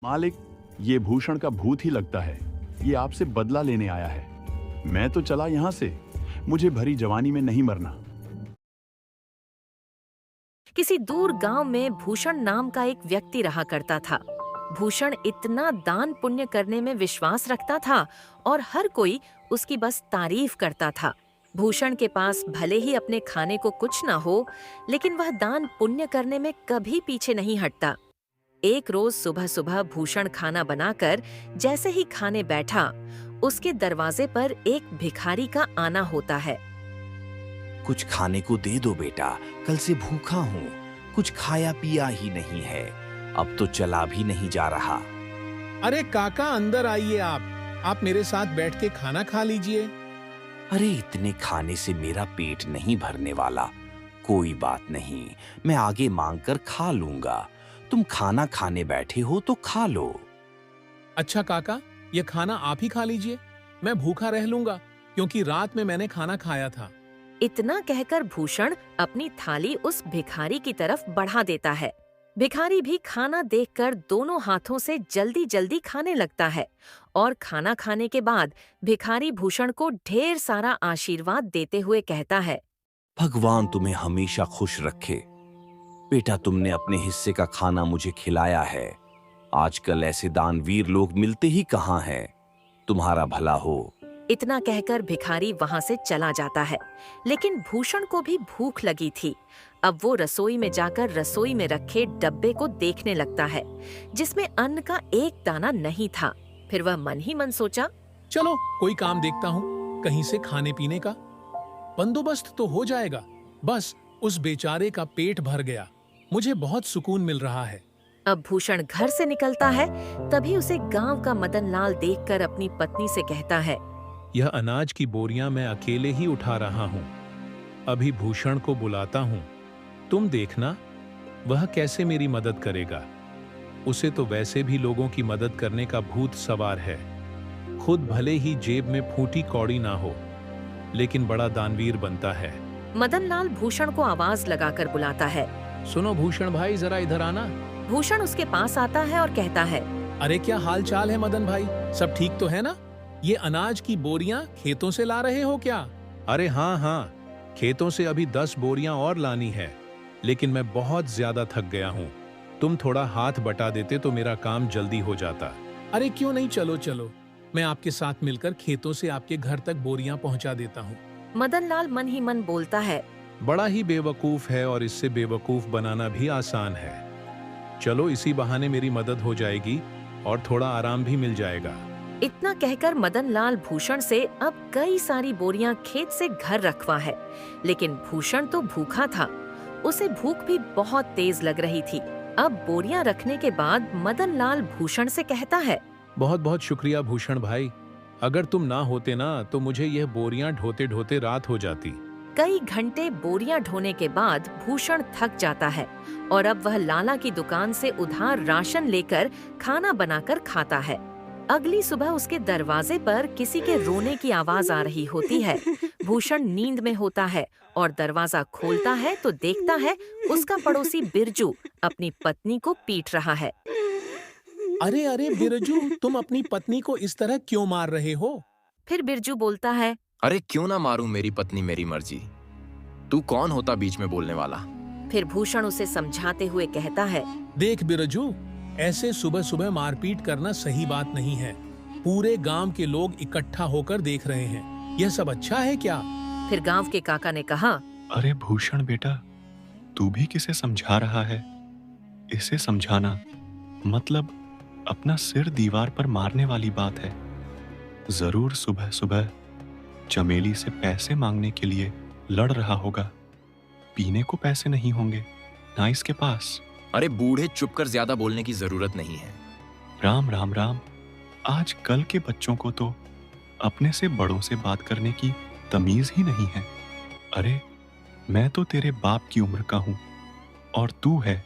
मालिक, ये भूषण का भूत ही लगता है। ये आपसे बदला लेने आया है। मैं तो चला यहाँ से। मुझे भरी जवानी में नहीं मरना। किसी दूर गांव में भूषण नाम का एक व्यक्ति रहा करता था। भूषण इतना दान पुण्य करने में विश्वास रखता था और हर कोई उसकी बस तारीफ करता था। भूषण के पास भले ही अपने खाने को कुछ ना हो, लेकिन वह दान पुण्य करने में कभी पीछे नहीं हटता। एक रोज सुबह सुबह भूषण खाना बनाकर जैसे ही खाने बैठा, उसके दरवाजे पर एक भिखारी का आना होता है। कुछ खाने को दे दो बेटा, कल से भूखा हूँ। कुछ खाया पिया ही नहीं है, अब तो चला भी नहीं जा रहा। अरे काका, अंदर आइए। आप मेरे साथ बैठ के खाना खा लीजिए। अरे इतने खाने से मेरा पेट नहीं भरने वाला। कोई बात नहीं, मैं आगे मांग कर खा लूंगा। तुम खाना खाने बैठे हो तो खा लो। अच्छा काका, ये खाना आप ही खा लीजिए। मैं भूखा रह लूंगा, क्योंकि रात में मैंने खाना खाया था। इतना कहकर भूषण अपनी थाली उस भिखारी की तरफ बढ़ा देता है। भिखारी भी खाना देखकर दोनों हाथों से जल्दी जल्दी खाने लगता है और खाना खाने के बाद भिखारी भूषण को ढेर सारा आशीर्वाद देते हुए कहता है, भगवान तुम्हें हमेशा खुश रखे। बेटा, तुमने अपने हिस्से का खाना मुझे खिलाया है। आजकल ऐसे दानवीर लोग मिलते ही कहाँ हैं। तुम्हारा भला हो। इतना कहकर भिखारी वहां से चला जाता है। लेकिन भूषण को भी भूख लगी थी। अब वो रसोई में जाकर रसोई में रखे डब्बे को देखने लगता है, जिसमें अन्न का एक दाना नहीं था। फिर वह मन ही मन सोचा, चलो कोई काम देखता हूँ, कहीं से खाने पीने का बंदोबस्त तो हो जाएगा। बस उस बेचारे का पेट भर गया, मुझे बहुत सुकून मिल रहा है। अब भूषण घर से निकलता है, तभी उसे गांव का मदन लाल देखकर अपनी पत्नी से कहता है, यह अनाज की बोरियां मैं अकेले ही उठा रहा हूँ। अभी भूषण को बुलाता हूँ, तुम देखना वह कैसे मेरी मदद करेगा। उसे तो वैसे भी लोगों की मदद करने का भूत सवार है। खुद भले ही जेब में फूटी कौड़ी ना हो, लेकिन बड़ा दानवीर बनता है। मदन लाल भूषण को आवाज लगाकर बुलाता है। सुनो भूषण भाई, जरा इधर आना। भूषण उसके पास आता है और कहता है, अरे क्या हाल चाल है मदन भाई, सब ठीक तो है ना? ये अनाज की बोरियां खेतों से ला रहे हो क्या? अरे हाँ, खेतों से अभी 10 बोरियां और लानी है, लेकिन मैं बहुत ज्यादा थक गया हूँ। तुम थोड़ा हाथ बटा देते तो मेरा काम जल्दी हो जाता। अरे क्यों नहीं, चलो, मैं आपके साथ मिलकर खेतों से आपके घर तक बोरियां पहुंचा देता हूँ। मदन लाल मन ही मन बोलता है, बड़ा ही बेवकूफ है और इससे बेवकूफ बनाना भी आसान है। चलो इसी बहाने मेरी मदद हो जाएगी और थोड़ा आराम भी मिल जाएगा। इतना कहकर मदन लाल भूषण से अब कई सारी बोरियां खेत से घर रखवा है। लेकिन भूषण तो भूखा था, उसे भूख भी बहुत तेज लग रही थी। अब बोरियां रखने के बाद मदन लाल भूषण से कहता है, बहुत बहुत शुक्रिया भूषण भाई, अगर तुम ना होते ना तो मुझे यह बोरियां ढोते ढोते रात हो जाती। कई घंटे बोरियां ढोने के बाद भूषण थक जाता है और अब वह लाला की दुकान से उधार राशन लेकर खाना बनाकर खाता है। अगली सुबह उसके दरवाजे पर किसी के रोने की आवाज आ रही होती है। भूषण नींद में होता है और दरवाजा खोलता है तो देखता है उसका पड़ोसी बिरजू अपनी पत्नी को पीट रहा है। अरे बिरजू, तुम अपनी पत्नी को इस तरह क्यों मार रहे हो? फिर बिरजू बोलता है, अरे क्यों ना मारूं, मेरी पत्नी मेरी मर्जी। तू कौन होता बीच में बोलने वाला? फिर भूषण उसे समझाते हुए कहता है, देख बिरजू, ऐसे सुबह सुबह मारपीट करना सही बात नहीं है। पूरे गांव के लोग इकट्ठा होकर देख रहे हैं, यह सब अच्छा है क्या? फिर गांव के काका ने कहा, अरे भूषण बेटा, तू भी किसे समझा रहा है? इसे समझाना मतलब अपना सिर दीवार पर मारने वाली बात है। जरूर सुबह सुबह चमेली से पैसे मांगने के लिए लड़ रहा होगा। पीने को पैसे नहीं होंगे ना इसके पास। अरे बूढ़े, चुप कर, ज्यादा बोलने की जरूरत नहीं है। राम राम राम, आज कल के बच्चों को तो अपने से बड़ों से बात करने की तमीज ही नहीं है। अरे मैं तो तेरे बाप की उम्र का हूं और तू है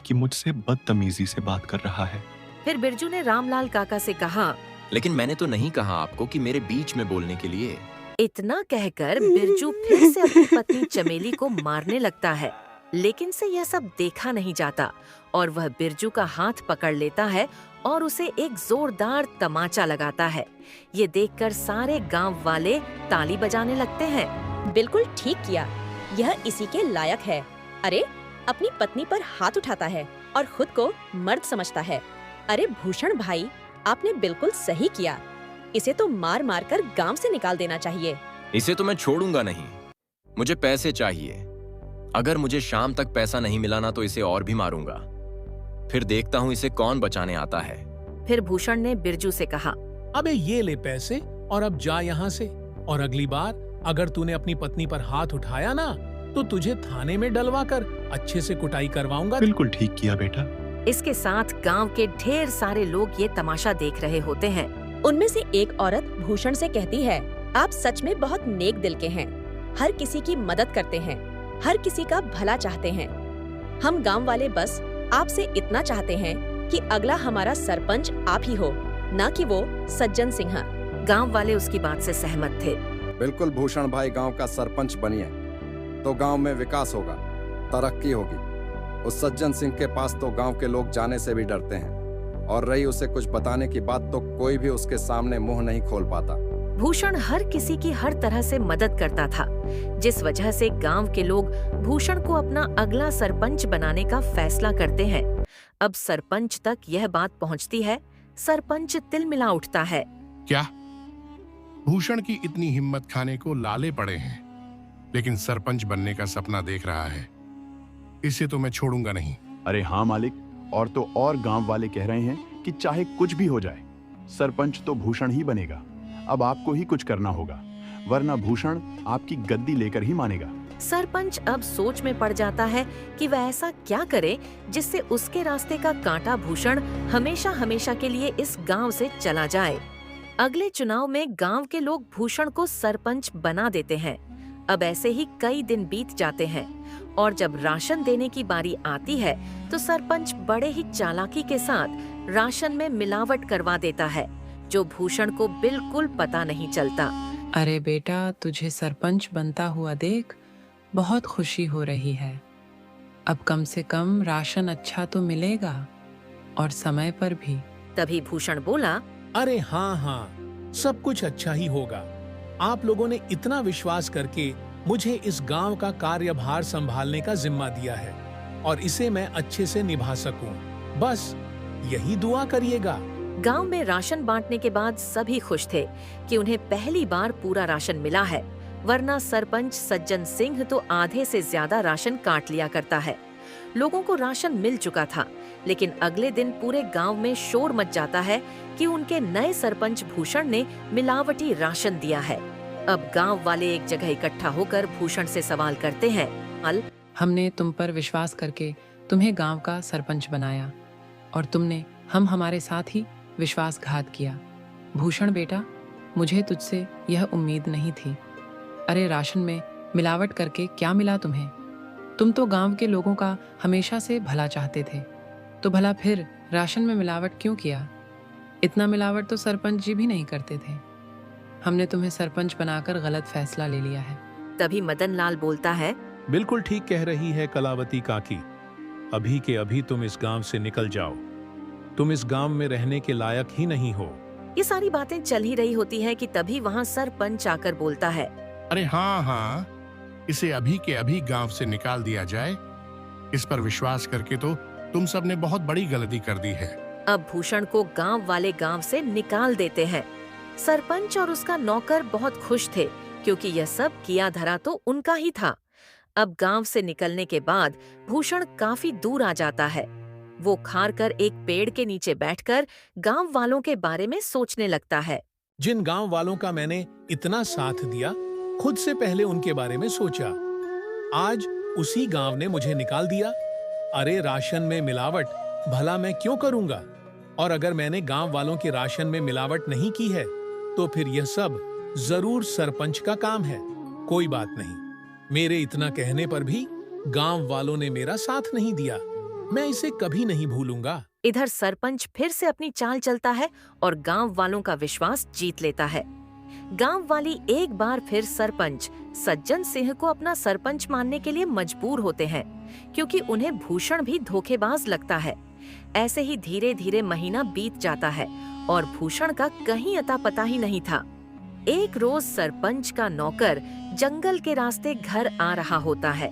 कि मुझसे बदतमीजी से बात कर रहा है। फिर बिरजू ने रामलाल काका से कहा, लेकिन मैंने तो नहीं कहा आपको कि मेरे बीच में बोलने के लिए। इतना कहकर बिरजू फिर से अपनी पत्नी चमेली को मारने लगता है। लेकिन से यह सब देखा नहीं जाता और वह बिरजू का हाथ पकड़ लेता है और उसे एक जोरदार तमाचा लगाता है। ये देखकर सारे गांव वाले ताली बजाने लगते हैं। बिल्कुल ठीक किया, यह इसी के लायक है। अरे, अपनी पत्नी पर हाथ उठाता है और खुद को मर्द समझता है। अरे भूषण भाई, आपने बिल्कुल सही किया। इसे तो मार मार कर गांव से निकाल देना चाहिए। इसे तो मैं छोड़ूंगा नहीं। मुझे पैसे चाहिए। अगर मुझे शाम तक पैसा नहीं मिला ना तो इसे और भी मारूंगा। फिर देखता हूँ इसे कौन बचाने आता है। फिर भूषण ने बिरजू से कहा, अबे ये ले पैसे और अब जा यहाँ से। और अगली बार अगर तूने अपनी पत्नी पर हाथ उठाया ना तो तुझे थाने में डलवा कर अच्छे से कुटाई करवाऊंगा। बिल्कुल ठीक किया बेटा। इसके साथ गांव के ढेर सारे लोग ये तमाशा देख रहे होते हैं। उनमें से एक औरत भूषण से कहती है, आप सच में बहुत नेक दिल के हैं। हर किसी की मदद करते हैं, हर किसी का भला चाहते हैं। हम गांव वाले बस आपसे इतना चाहते हैं कि अगला हमारा सरपंच आप ही हो, ना कि वो सज्जन सिंह। गांव वाले उसकी बात से सहमत थे। बिल्कुल भूषण भाई गांव का सरपंच बनिए तो गांव में विकास होगा, तरक्की होगी। उस सज्जन सिंह के पास तो गांव के लोग जाने से भी डरते हैं, और रही उसे कुछ बताने की बात तो कोई भी उसके सामने मुंह नहीं खोल पाता। भूषण हर किसी की हर तरह से मदद करता था, जिस वजह से गांव के लोग भूषण को अपना अगला सरपंच बनाने का फैसला करते हैं। अब सरपंच तक यह बात पहुंचती है। सरपंच तिलमिला उठता है। क्या भूषण की इतनी हिम्मत खाने को लाले पड़े हैं, लेकिन सरपंच बनने का सपना देख रहा है। इसे तो मैं छोड़ूंगा नहीं। अरे हाँ मालिक, और तो और गांव वाले कह रहे हैं कि चाहे कुछ भी हो जाए सरपंच तो भूषण ही बनेगा। अब आपको ही कुछ करना होगा, वरना भूषण आपकी गद्दी लेकर ही मानेगा। सरपंच अब सोच में पड़ जाता है कि वह ऐसा क्या करे जिससे उसके रास्ते का कांटा भूषण हमेशा हमेशा के लिए इस गांव से चला जाए। अगले चुनाव में गांव के लोग भूषण को सरपंच बना देते हैं। अब ऐसे ही कई दिन बीत जाते हैं और जब राशन देने की बारी आती है तो सरपंच बड़े ही चालाकी के साथ राशन में मिलावट करवा देता है, जो भूषण को बिल्कुल पता नहीं चलता। अरे बेटा, तुझे सरपंच बनता हुआ देख बहुत खुशी हो रही है। अब कम से कम राशन अच्छा तो मिलेगा और समय पर भी। तभी भूषण बोला, अरे हाँ, सब कुछ अच्छा ही होगा। आप लोगों ने इतना विश्वास करके मुझे इस गांव का कार्यभार संभालने का जिम्मा दिया है और इसे मैं अच्छे से निभा सकूं। बस यही दुआ करिएगा। गांव में राशन बांटने के बाद सभी खुश थे कि उन्हें पहली बार पूरा राशन मिला है, वरना सरपंच सज्जन सिंह तो आधे से ज्यादा राशन काट लिया करता है। लोगों को राशन मिल चुका था, लेकिन अगले दिन पूरे गांव में शोर मच जाता है कि उनके नए सरपंच भूषण ने मिलावटी राशन दिया है। अब गांव वाले एक जगह इकट्ठा होकर भूषण से सवाल करते हैं, हमने तुम पर विश्वास करके तुम्हें गांव का सरपंच बनाया और तुमने हमारे साथ ही विश्वासघात किया। भूषण बेटा, मुझे तुझसे यह उम्मीद नहीं थी। अरे राशन में मिलावट करके क्या मिला तुम्हें? तुम तो गांव के लोगों का हमेशा से भला चाहते थे, तो भला फिर राशन में मिलावट क्यों किया? इतना मिलावट तो सरपंच जी भी नहीं करते थे। हमने तुम्हें सरपंच बनाकर गलत फैसला ले लिया है। तभी मदन लाल बोलता है, बिल्कुल ठीक कह रही है कलावती काकी। अभी के अभी तुम इस गांव से निकल जाओ। तुम इस गांव में रहने के लायक ही नहीं हो। ये सारी बातें चल ही रही होती है कि तभी वहाँ सरपंच आकर बोलता है, अरे हाँ, इसे अभी के अभी गांव से निकाल दिया जाए। इस पर विश्वास करके तो तुम सब ने बहुत बड़ी गलती कर दी है। अब भूषण को गांव वाले गांव से निकाल देते हैं। सरपंच और उसका नौकर बहुत खुश थे, क्योंकि यह सब किया धरा तो उनका ही था। अब गांव से निकलने के बाद भूषण काफी दूर आ जाता है। वो खार कर एक पेड़ के नीचे बैठकर गांव वालों के बारे में सोचने लगता है। जिन गांव वालों का मैंने इतना साथ दिया, खुद से पहले उनके बारे में सोचा। आज उसी गांव ने मुझे निकाल दिया। अरे राशन में मिलावट भला मैं क्यों करूंगा? और अगर मैंने गांव वालों के राशन में मिलावट नहीं की है तो फिर यह सब जरूर सरपंच का काम है। कोई बात नहीं, मेरे इतना कहने पर भी गांव वालों ने मेरा साथ नहीं दिया। मैं इसे कभी नहीं भूलूंगा। इधर सरपंच फिर से अपनी चाल चलता है और गांव वालों का विश्वास जीत लेता है। गांव वाली एक बार फिर सरपंच सज्जन सिंह को अपना सरपंच मानने के लिए मजबूर होते हैं, क्योंकि उन्हें भूषण भी धोखेबाज लगता है। ऐसे ही धीरे धीरे महीना बीत जाता है और भूषण का कहीं अता पता ही नहीं था। एक रोज सरपंच का नौकर जंगल के रास्ते घर आ रहा होता है।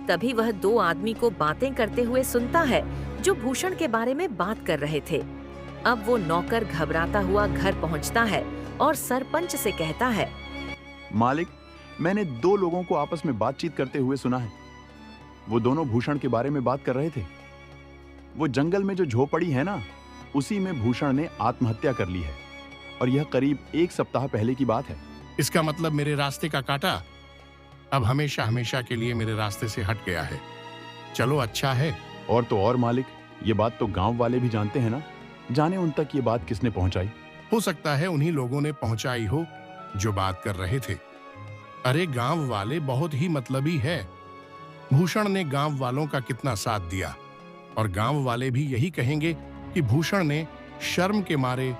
तभी वह दो आदमी को बातें करते हुए सुनता है जो भूषण के बारे में बात कर रहे थे। अब वो नौकर घबराता हुआ घर पहुंचता है और सरपंच से कहता है, मालिक, मैंने दो लोगों को आपस में बातचीत करते हुए सुना है। वो दोनों भूषण के बारे में बात कर रहे थे। वो जंगल में जो झोपड़ी है ना, उसी में भूषण ने आत्महत्या कर ली है, और यह करीब 1 सप्ताह पहले की बात है। इसका मतलब मेरे रास्ते का कांटा अब हमेशा हमेशा के लिए मेरे रास्ते से हट गया है। चलो अच्छा है। और तो और मालिक, ये बात तो गांव वाले भी जानते हैं ना। जाने उन तक ये बात किसने पहुंचाई। हो सकता है उन्हीं लोगों ने पहुंचाई हो जो बात कर रहे थे। अरे गांव वाले बहुत ही मतलबी है। भूषण ने गांव वालों का कितना साथ दिया, और गांव वाले भी यही कहेंगे कि भूषण ने शर्म के मारे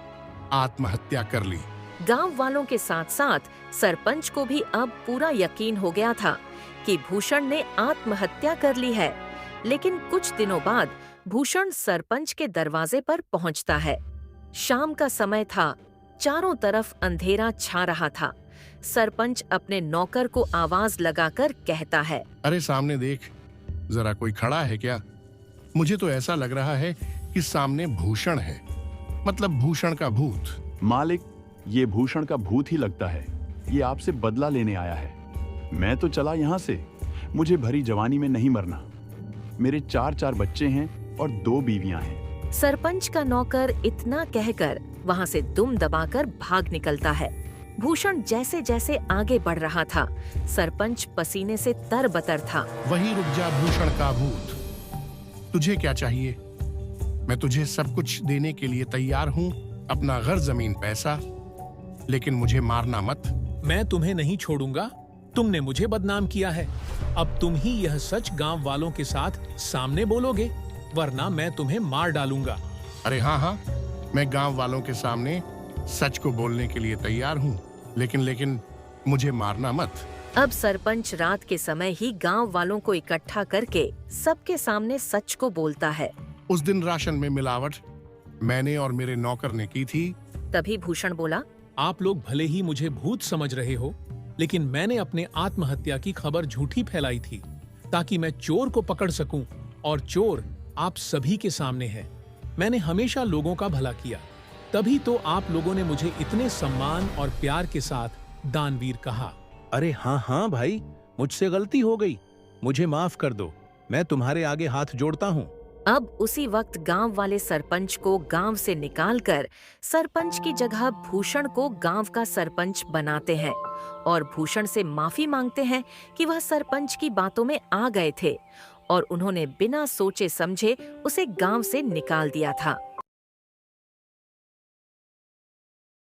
आत्महत्या कर ली। गांव वालों के साथ साथ सरपंच को भी अब पूरा यकीन हो गया था कि भूषण ने आत्महत्या कर ली है। लेकिन कुछ दिनों बाद भूषण सरपंच के दरवाजे पर पहुंचता है। शाम का समय था, चारों तरफ अंधेरा छा रहा था। सरपंच अपने नौकर को आवाज लगाकर कहता है, अरे सामने देख, जरा कोई खड़ा है क्या? मुझे तो ऐसा लग रहा है कि सामने भूषण है, मतलब भूषण का भूत। मालिक, ये भूषण का भूत ही लगता है। ये आपसे बदला लेने आया है। मैं तो चला यहाँ से। मुझे भरी जवानी में नहीं मरना। मेरे 4 बच्चे हैं और 2 बीवियां हैं। सरपंच का नौकर इतना कहकर वहाँ से दुम दबाकर भाग निकलता है। भूषण जैसे जैसे आगे बढ़ रहा था, सरपंच पसीने से तरबतर था। वही रुक जा भूषण का भूत, तुझे क्या चाहिए? मैं तुझे सब कुछ देने के लिए तैयार हूँ, अपना घर, जमीन, पैसा, लेकिन मुझे मारना मत। मैं तुम्हें नहीं छोड़ूंगा। तुमने मुझे बदनाम किया है। अब तुम ही यह सच गांव वालों के साथ सामने बोलोगे, वरना मैं तुम्हें मार डालूंगा। अरे हाँ, मैं गांव वालों के सामने सच को बोलने के लिए तैयार हूँ, लेकिन मुझे मारना मत। अब सरपंच रात के समय ही गांव वालों को इकट्ठा करके सबके सामने सच को बोलता है। उस दिन राशन में मिलावट मैंने और मेरे नौकर ने की थी। तभी भूषण बोला, आप लोग भले ही मुझे भूत समझ रहे हो, लेकिन मैंने अपने आत्महत्या की खबर झूठी फैलाई थी ताकि मैं चोर को पकड़ सकूं, और चोर आप सभी के सामने है। मैंने हमेशा लोगों का भला किया, तभी तो आप लोगों ने मुझे इतने सम्मान और प्यार के साथ दानवीर कहा। अरे हाँ भाई, मुझसे गलती हो गई, मुझे माफ कर दो। मैं तुम्हारे आगे हाथ जोड़ता हूँ। अब उसी वक्त गांव वाले सरपंच को गांव से निकालकर सरपंच की जगह भूषण को गांव का सरपंच बनाते हैं और भूषण से माफी मांगते हैं कि वह सरपंच की बातों में आ गए थे और उन्होंने बिना सोचे समझे उसे गांव से निकाल दिया था।